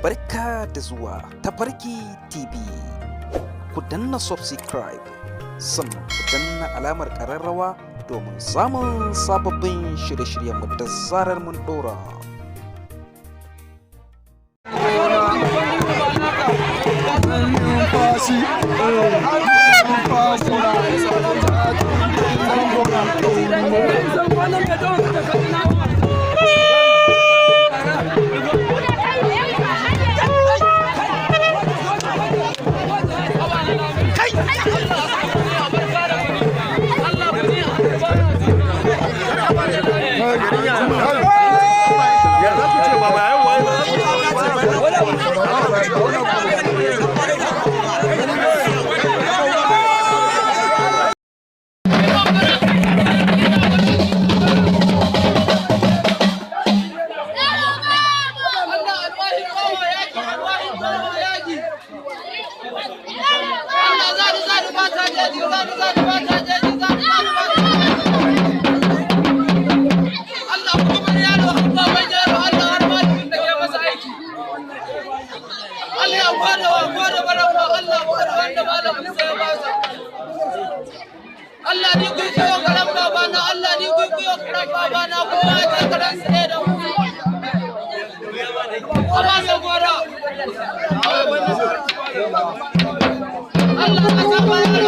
Barka da zuwa Tafarki TV. Ku danna subscribe sannan ku danna alamar ƙararrawa domin samun sababbin shirye-shiryenmu da zarar mun ɗora. Allah ni ku kiyo karam babana, Allah ni ku kiyo karam babana, kowa ya karan su ne da mu. Allah ya gora. Allah ya saba ya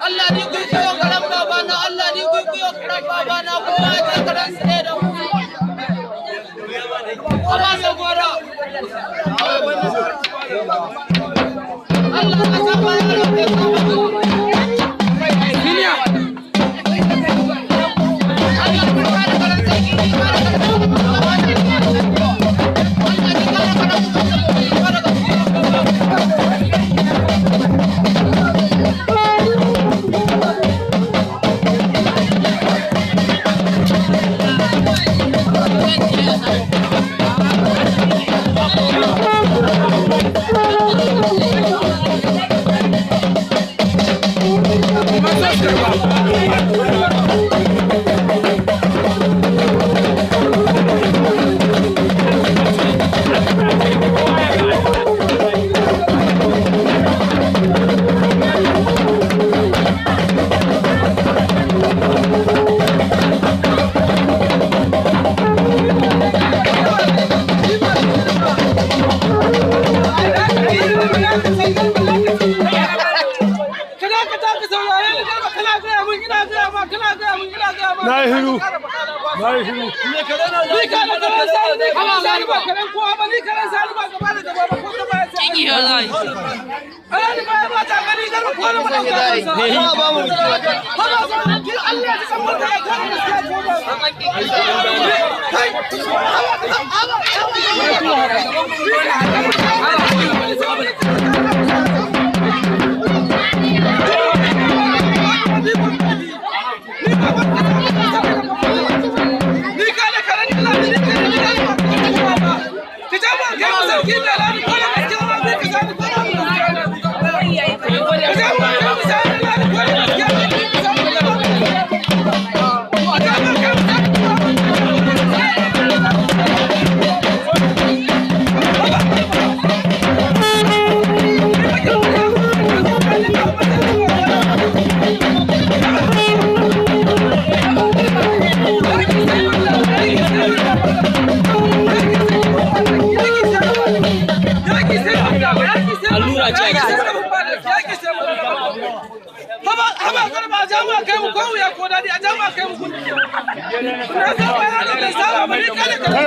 Allah ni kuikuyo karan babana, Allah ni kuikuyo karan babana, kowa ya je karan su ne da mu. Kowa sa gora. Allah ka sa ba ya rabe ka. Duniya. Allah ka kare karan sai ki kare karan.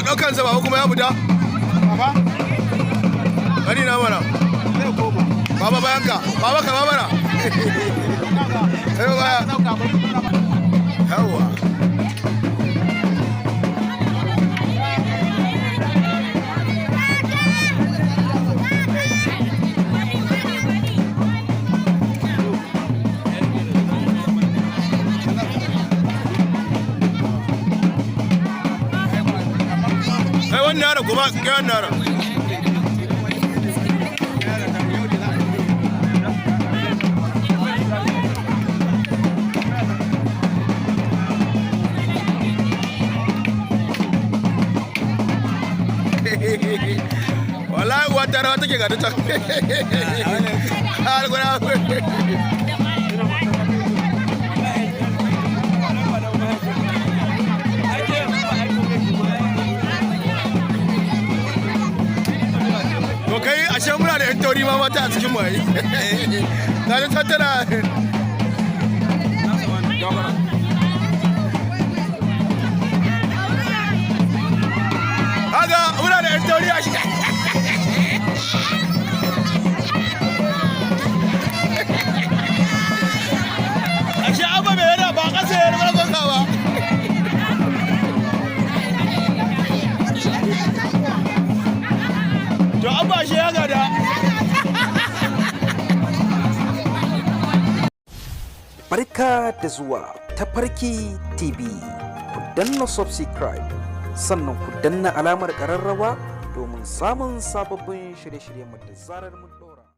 Ɗaukansa ba kuma ya fita? Baba? Gani na mana. Baba bayan ka. Baba ka mana. Sai baya. Yawa. Wannan yaron kuma kai wannan yaron. Wallahi wata rawa take ga ta. Har gona. Kai ashe muna da yan tauri ma mata a cikin mai. Ta tattara. Haka muna da yan tauri a shi. Ashe abba mai yana ba kasa ya rubar kwasa ba. ya gada. Barka da zuwa Tafarki TV. Ku danna subscribe sannan ku danna alamar ƙararrawa domin samun sababbin shirye-shiryen mu da zarar mun